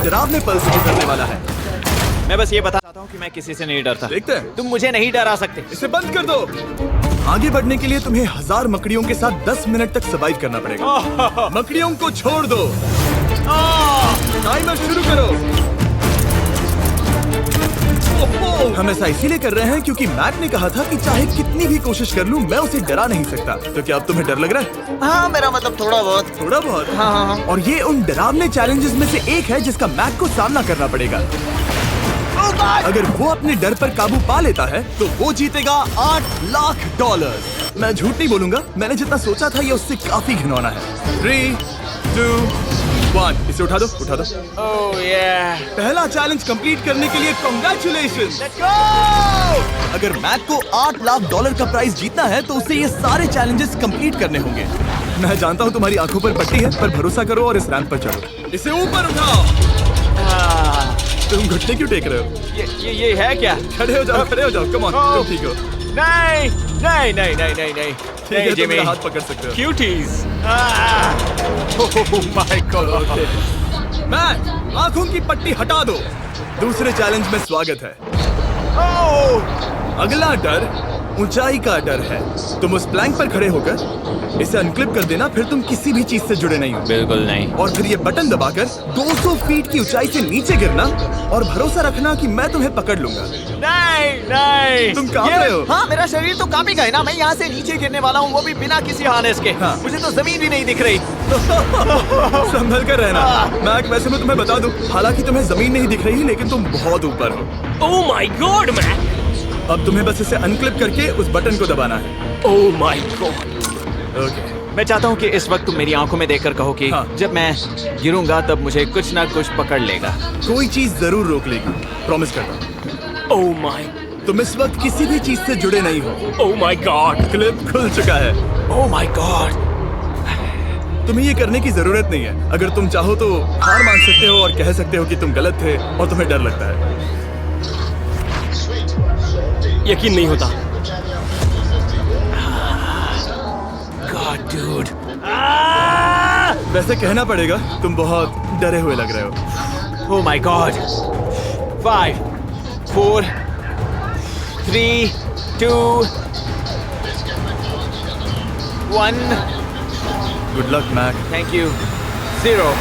डरावने पल से गुजरने वाला है। मैं बस ये बता चाहता हूँ कि मैं किसी से नहीं डरता। देखते हैं। तुम मुझे नहीं डरा सकते। इसे बंद कर दो। आगे बढ़ने के लिए तुम्हें 1000 मकड़ियों के साथ 10 मिनट तक सर्वाइव करना पड़ेगा। मकड़ियों को छोड़ दो। टाइमर शुरू करो। हम ऐसा इसीलिए कर रहे हैं क्योंकि मैट ने कहा था कि चाहे कितनी भी कोशिश कर लूं, मैं उसे डरा नहीं सकता। तो क्या अब तुम्हें डर लग रहा है? हाँ, मेरा मतलब थोड़ा बहुत। थोड़ा बहुत? हाँ। और ये उन डरावने चैलेंजेस में से एक है जिसका मैट को सामना करना पड़ेगा। अगर वो अपने डर पर काबू पा लेता है तो वो जीतेगा $8 लाख। मैं झूठ नहीं बोलूंगा, मैंने जितना सोचा था ये उससे काफी घिनौना है। 3, 2, 1, इसे उठा दो। ओह yeah. पहला चैलेंज कंप्लीट करने के लिए कांग्रेचुलेशंस। अगर मैक को $8 लाख का प्राइज जीतना है तो उसे ये सारे चैलेंजेस कंप्लीट करने होंगे। मैं जानता हूँ तुम्हारी आंखों पर पट्टी है, पर भरोसा करो और इस रैंप पर चढ़ो। इसे ऊपर उठाओ। तुम घुटने क्यों टेक रहे हो? ये है क्या? खड़े हो जाओ। कम ऑन, तुम ठीक हो? नहीं। ठीक है, तुम मेरा हाथ पकड़ सकते हो। Cuties. Oh my God. Mac, आंखों की पट्टी हटा दो। दूसरे चैलेंज में स्वागत है। अगला डर ऊंचाई का डर है। तुम उस प्लैंक पर खड़े होकर इसे अनक्लिप कर देना, फिर तुम किसी भी चीज से जुड़े नहीं हो। बिल्कुल नहीं। और फिर ये बटन दबाकर 200 फीट की ऊंचाई से नीचे गिरना और भरोसा रखना कि मैं तुम्हें पकड़ लूंगा। नहीं। तुम कांप रहे हो? हाँ, मेरा शरीर तो कांपेगा ही ना। मैं यहाँ से नीचे गिरने वाला हूँ, वो भी बिना किसी हार्नेस के। हाँ। मुझे तो जमीन भी नहीं दिख रही। संभल कर रहना। मैक, वैसे मैं तुम्हें बता दूं, हालांकि तुम्हें जमीन नहीं दिख रही लेकिन तुम बहुत ऊपर हो। Oh my God Mac. अब तुम्हें बस इसे अनक्लिप करके उस बटन को दबाना है। ओह माय गॉड। ओके। मैं चाहता हूँ कि इस वक्त तुम मेरी आंखों में देखकर कहो कि हाँ। जब मैं गिरूंगा तब मुझे कुछ ना कुछ पकड़ लेगा। कोई चीज जरूर रोक लेगी, प्रॉमिस करता हूँ। Oh my. तुम इस वक्त किसी भी चीज से जुड़े नहीं हो। Oh my God. क्लिप खुल चुका है। ओह माय गॉड। तुम्हें ये करने की जरूरत नहीं है। अगर तुम चाहो तो हार मान सकते हो और कह सकते हो कि तुम गलत थे और तुम्हें डर लगता है। यकीन नहीं होता। God, dude. वैसे कहना पड़ेगा, तुम बहुत डरे हुए लग रहे हो। Oh my God. 5, 4, 3, 2, 1. Good luck Mac. Thank you. 0.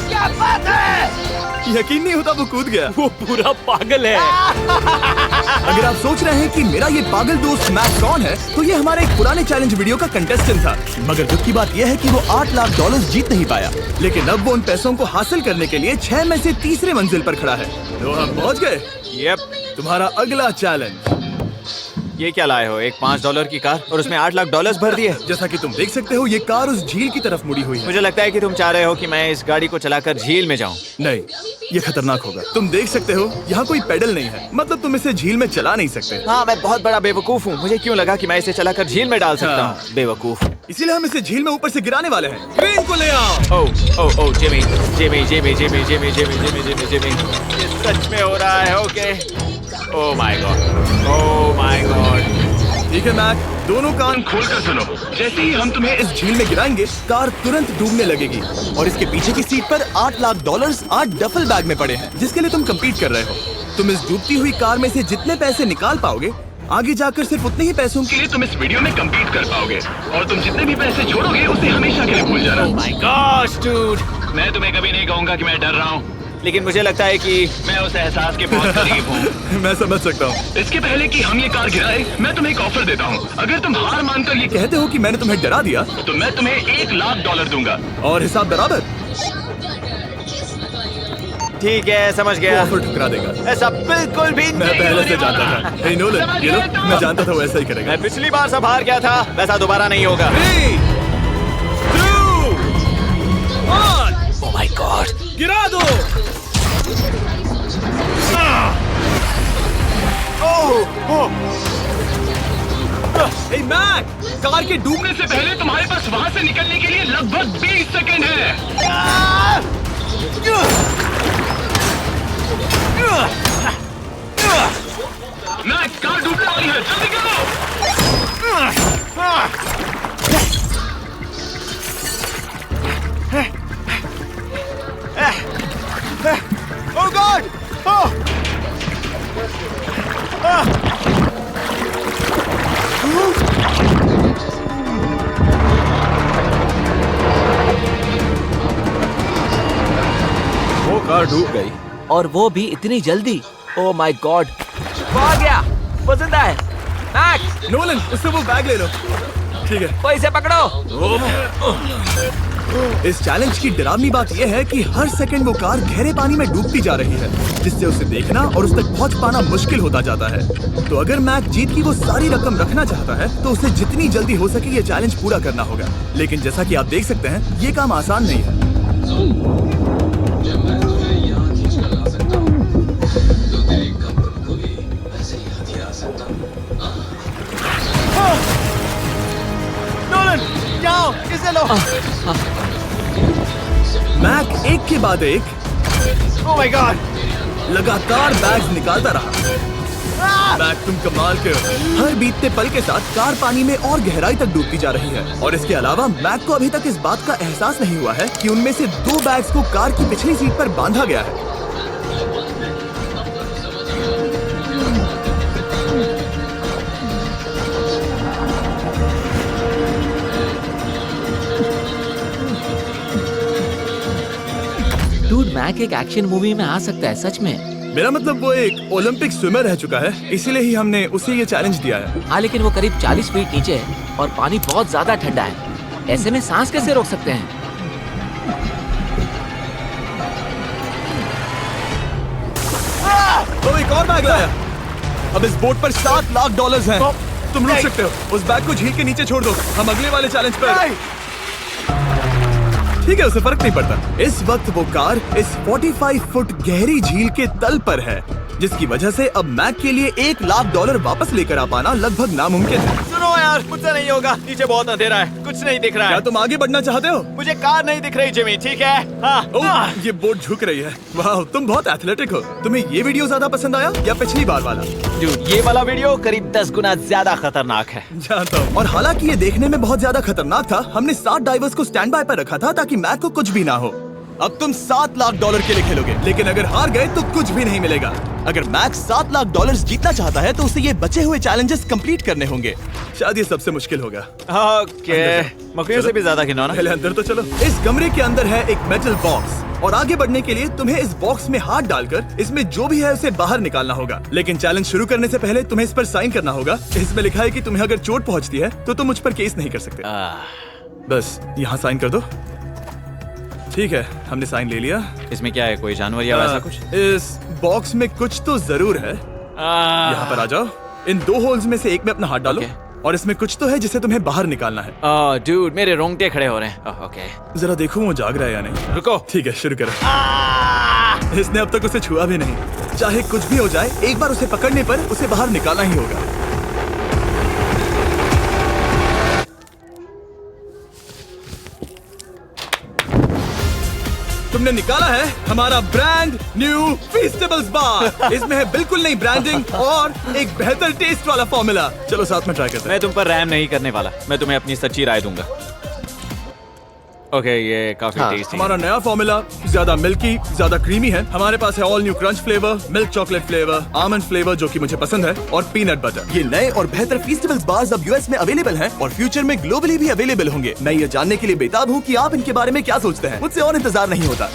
क्या बात है? यकीन नहीं होता वो कूद गया। वो पूरा पागल है। अगर आप सोच रहे हैं कि मेरा ये पागल दोस्त मैक कौन है, तो ये हमारे एक पुराने चैलेंज वीडियो का कंटेस्टेंट था। मगर दुख की बात यह है कि वो $8 लाख जीत नहीं पाया। लेकिन अब वो उन पैसों को हासिल करने के लिए 6 में से तीसरे मंजिल पर खड़ा है। तो हम पहुंच गए। Yep. तुम्हारा अगला चैलेंज। ये क्या लाए हो? एक $5 की कार और उसमें $8 लाख भर दिए। जैसा कि तुम देख सकते हो, ये कार उस झील की तरफ मुड़ी हुई है। मुझे लगता है कि तुम चाह रहे हो कि मैं इस गाड़ी को चलाकर झील में जाऊं। नहीं, ये खतरनाक होगा। तुम देख सकते हो, यहाँ कोई पेडल नहीं है, मतलब तुम इसे झील में चला नहीं सकते। हाँ, मैं बहुत बड़ा बेवकूफ हूँ। मुझे क्यों लगा कि मैं इसे चलाकर झील में डाल सकता हाँ। हूँ? बेवकूफ। इसीलिए हम इसे झील में ऊपर से गिराने वाले हैं। क्रेन को ले आओ। ओह जिमी। ये सच में हो रहा है। ओके। Oh my God. ठीक है मैक, दोनों कान खोलकर सुनो। जैसे ही हम तुम्हें इस झील में गिराएंगे, कार तुरंत डूबने लगेगी और इसके पीछे की सीट पर $8 लाख 8 डफल बैग में पड़े हैं, जिसके लिए तुम कम्पीट कर रहे हो। तुम इस डूबती हुई कार में से जितने पैसे निकाल पाओगे, आगे जाकर सिर्फ उतने ही पैसों के लिए तुम इस वीडियो में कम्पीट कर पाओगे। और तुम जितने भी पैसे छोड़ोगे उसे हमेशा के लिए भूल जाना। ओह माय गॉड डूड। मैं तुम्हें कभी नहीं कहूंगा कि मैं डर रहा हूँ, लेकिन मुझे लगता है कि मैं उस एहसास के बहुत करीब हूँ। मैं समझ सकता हूँ। इसके पहले कि हम ये कार गिराए, मैं तुम्हें एक ऑफर देता हूँ। अगर तुम हार मानकर ये कहते हो कि मैंने तुम्हें डरा दिया, तो मैं तुम्हें $1 लाख दूंगा। और हिसाब बराबर। ठीक है, समझ गया। ऑफर ठुकरा देगा। ऐसा बिल्कुल भी मैं नहीं पहले होने से जानता वाला। था। हे नोलन, ये लो, मैं जानता था वो ऐसा ही करेगा। मैं पिछली बार सब हार गया था, वैसा दोबारा नहीं होगा। 3, 2, 1, ओह माय गॉड। गिरा दो। हे मैक, कार के डूबने से पहले तुम्हारे पास वहाँ से निकलने के लिए लगभग 20 सेकंड है। मैक कार डूबने वाली है, जल्दी करो। Oh God! Oh! वो कार डूब गई। और वो भी इतनी जल्दी। ओह माय गॉड, वो आ गया, वो जिंदा है। मैक्स, नोलन, उससे वो बैग ले लो। ठीक है। वो इसे पकड़ो। इस चैलेंज की डरावनी बात यह है कि हर सेकंड वो कार गहरे पानी में डूबती जा रही है, जिससे उसे देखना और उस तक पहुंच पाना मुश्किल होता जाता है। तो अगर मैक जीत की वो सारी रकम रखना चाहता है तो उसे जितनी जल्दी हो सके ये चैलेंज पूरा करना होगा। लेकिन जैसा कि आप देख सकते हैं, ये काम आसान नहीं है। नोलन, जाओ, इसे लो। मैक एक के बाद एक Oh my God! लगातार बैग्स निकालता रहा। मैक, तुम कमाल के हो। हर बीतते पल के साथ कार पानी में और गहराई तक डूबती जा रही है, और इसके अलावा मैक को अभी तक इस बात का एहसास नहीं हुआ है कि उनमें से 2 बैग्स को कार की पिछली सीट पर बांधा गया है। डूड, मैक एक एक्शन मूवी में आ सकता है, सच में। मेरा मतलब वो एक ओलंपिक स्विमर रह चुका है, इसीलिए ही हमने उसे ये चैलेंज दिया है। हाँ, लेकिन वो करीब 40 फीट नीचे है और पानी बहुत ज्यादा ठंडा है। ऐसे में सांस कैसे रोक सकते हैं? तो एक और बैग लाया। अब इस बोट पर $7 लाख हैं। तुम रुक सकते हो। उस बैग को झील के नीचे छोड़ दो, हम अगले वाले चैलेंज पर। ठीक है, उसे फर्क नहीं पड़ता। इस वक्त वो कार इस 45 फुट गहरी झील के तल पर है, जिसकी वजह से अब मैक के लिए $1 लाख वापस लेकर आ पाना लगभग नामुमकिन है। सुनो यार, मुझसे नहीं होगा। नीचे बहुत अंधेरा है, कुछ नहीं दिख रहा क्या है। तुम आगे बढ़ना चाहते हो? मुझे कार नहीं दिख रही जिमी, ठीक है? हाँ। ओह, ये बोट झुक रही है। वाह, तुम बहुत एथलेटिक हो। तुम्हें ये वीडियो ज्यादा पसंद आया या पिछली बार वाला? Dude, ये वाला वीडियो करीब 10 गुना ज्यादा खतरनाक है। जानता हूँ। और हालांकि ये देखने में बहुत ज्यादा खतरनाक था, हमने 7 डाइवर्स को स्टैंड बाय पर रखा था ताकि मैक को कुछ भी ना हो। अब तुम $7 लाख के लिए खेलोगे, लेकिन अगर हार गए तो कुछ भी नहीं मिलेगा। अगर मैक $7 लाख जीतना चाहता है तो उसे ये बचे हुए चैलेंजेस कंप्लीट करने होंगे। शायद ये सबसे मुश्किल होगा। ओके, मकड़ियों से भी ज्यादा खिलौना। पहले अंदर तो चलो। इस कमरे के अंदर है एक मेटल बॉक्स, और आगे बढ़ने के लिए तुम्हें इस बॉक्स में हाथ डालकर इसमें जो भी है उसे बाहर निकालना होगा। लेकिन चैलेंज शुरू करने से पहले तुम्हें इस पर साइन करना होगा। इसमें लिखा है कि तुम्हें अगर चोट पहुंचती है तो तुम मुझ पर केस नहीं कर सकते। बस यहाँ साइन कर दो। ठीक है, हमने साइन ले लिया। इसमें क्या है, कोई जानवर या वैसा कुछ? इस बॉक्स में कुछ तो जरूर है। यहाँ पर आ जाओ। इन 2 होल्स में से एक में अपना हाथ डालो, और इसमें कुछ तो है जिसे तुम्हें बाहर निकालना है। डूड, मेरे रोंगटे खड़े हो रहे हैं। ओके, जरा देखो वो जाग रहा है या नहीं। रुको। ठीक है, शुरू करो। इसने अब तक उसे छुआ भी नहीं। चाहे कुछ भी हो जाए, एक बार उसे पकड़ने पर उसे बाहर निकालना ही होगा। तुमने निकाला है हमारा ब्रांड न्यू फीस्टेबल्स बार। इसमें है बिल्कुल नई ब्रांडिंग और एक बेहतर टेस्ट वाला फॉर्मूला। चलो साथ में ट्राई करते हैं। मैं तुम पर रहम नहीं करने वाला, मैं तुम्हें अपनी सच्ची राय दूंगा। ओके, ये काफी टेस्टी। हमारा नया फॉर्मूला ज्यादा मिल्की, ज्यादा क्रीमी है। हमारे पास है all new crunch flavour, milk chocolate flavour, almond flavour जो कि मुझे पसंद है, और पीनट बटर। ये नए और बेहतर फीस्टेबल्स बार्स अब यूएस में अवेलेबल हैं और फ्यूचर में ग्लोबली भी अवेलेबल होंगे। मैं ये जानने के लिए बेताब हूँ कि आप इनके बारे में क्या सोचते हैं। मुझसे और इंतजार नहीं होता।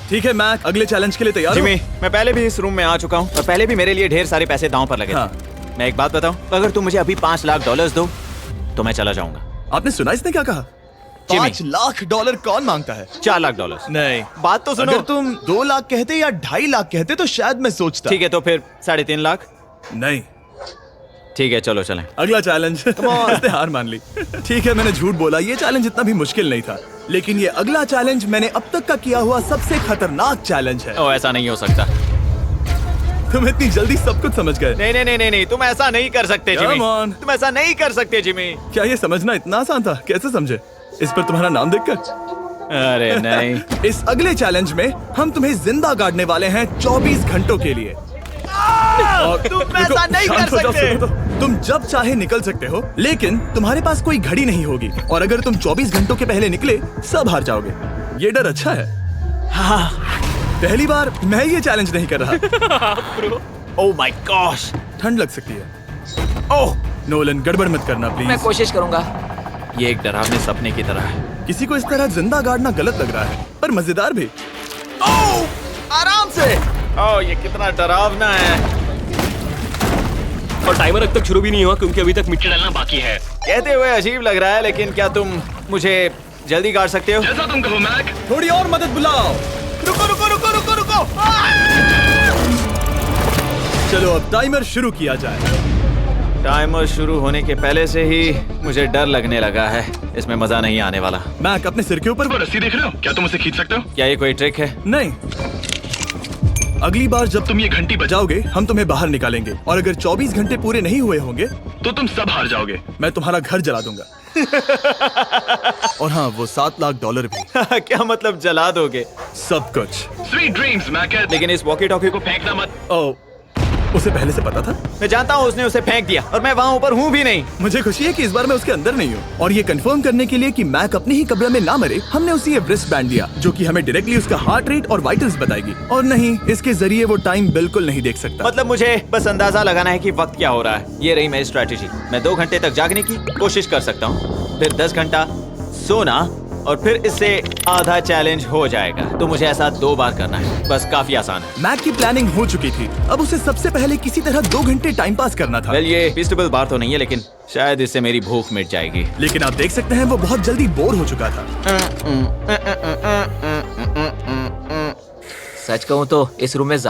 ठीक है मैक, अगले चैलेंज के लिए तैयार हो? जिमी, मैं पहले भी इस रूम में आ चुका हूँ और पहले भी मेरे लिए ढेर सारे पैसे दांव पर लगे थे। मैं एक बात बताऊं, अगर तुम मुझे अभी $5 लाख दो तो मैं चला जाऊंगा। आपने सुना इसने क्या कहा? $5 लाख कौन मांगता है? $4 लाख। नहीं, बात तो सुनो। अगर तुम 2 लाख कहते या 2.5 लाख कहते तो शायद मैं सोचता। ठीक है, तो फिर 3.5 लाख। नहीं, ठीक है, चलो चलें। अगला चैलेंज। इसने हार मान ली। ठीक है, मैंने झूठ बोला, ये चैलेंज इतना भी मुश्किल नहीं था, लेकिन ये अगला चैलेंज मैंने अब तक का किया हुआ सबसे खतरनाक चैलेंज है। ओ, ऐसा नहीं हो सकता। तुम इतनी जल्दी सब कुछ समझ गए। नहीं नहीं नहीं नहीं, तुम ऐसा नहीं कर सकते जिमी। Come on. तुम ऐसा नहीं कर सकते जिमी। क्या ये समझना इतना आसान था? कैसे समझे? इस पर तुम्हारा नाम देखकर? अरे नहीं। इस अगले चैलेंज में हम तुम्हें जिंदा गाड़ने वाले हैं 24 घंटों के लिए। तुम रुको, ऐसा नहीं शांत कर हो जाओ, सकते। सुनो तो। तुम जब चाहे निकल सकते हो, लेकिन तुम्हारे पास कोई घड़ी नहीं होगी और अगर तुम 24 घंटों के पहले निकले सब हार जाओगे। ये डर अच्छा है। हाँ। पहली बार मैं ये चैलेंज नहीं कर रहा। Oh my gosh. ठंड लग सकती है। ओह, नोलन गड़बड़ मत करना मैं प्लीज। कोशिश करूंगा। ये एक डरावने सपने की तरह है। किसी को इस तरह जिंदा गाड़ना गलत लग रहा है, पर मजेदार भी। आराम से। ओह, ये कितना डरावना है। और टाइमर अब तक शुरू भी नहीं हुआ क्योंकि अभी तक मिट्टी डालना बाकी है। कहते हुए अजीब लग रहा है, लेकिन क्या तुम मुझे जल्दी गाड़ सकते हो? जैसा तुम कहो मैक। थोड़ी और मदद बुलाओ। रुको रुको रुको रुको रुको। चलो अब टाइमर शुरू किया जाए। टाइमर शुरू होने के पहले से ही मुझे डर लगने लगा है। इसमें मजा नहीं आने वाला। मैक अपने सिर के ऊपर वो रस्सी देख रहे हो? क्या तुम उसे खींच सकते हो? क्या ये कोई ट्रिक है? नहीं। अगली बार जब तुम ये घंटी बजाओगे हम तुम्हें बाहर निकालेंगे और अगर 24 घंटे पूरे नहीं हुए होंगे तो तुम सब हार जाओगे। मैं तुम्हारा घर जला दूंगा। और हाँ, वो $7 लाख भी। क्या मतलब जला दोगे? सब कुछ। Sweet dreams Mac. लेकिन इस वॉकी टॉकी को फेंकना मत। ओ, उसे पहले से पता था? मैं जानता हूँ उसने उसे फेंक दिया और मैं वहाँ ऊपर हूँ भी नहीं। मुझे खुशी है कि इस बार मैं उसके अंदर नहीं हूँ। और ये कंफर्म करने के लिए कि मैक अपनी ही कब्र में ना मरे, हमने उसे ये रिस्ट बैंड दिया जो कि हमें डायरेक्टली उसका हार्ट रेट और वाइटल्स बताएगी। और नहीं, इसके जरिए वो टाइम बिल्कुल नहीं देख सकता। मतलब मुझे बस अंदाजा लगाना है कि वक्त क्या हो रहा है। ये रही मेरी स्ट्रेटेजी। मैं 2 घंटे तक जागने की कोशिश कर सकता हूँ, फिर 10 घंटा सोना और फिर इससे आधा चैलेंज हो जाएगा। तो मुझे ऐसा 2 बार करना है। बस काफी आसान है। मैक की प्लानिंग हो चुकी थी। अब उसे सबसे पहले किसी तरह 2 घंटे टाइम पास करना था। वेल, ये फीस्टेबल बार तो नहीं है, लेकिन शायद इससे मेरी भूख मिट जाएगी। लेकिन आप देख सकते हैं वो बहुत जल्दी बोर हो चुका था। सच कहूं तो इस रूम में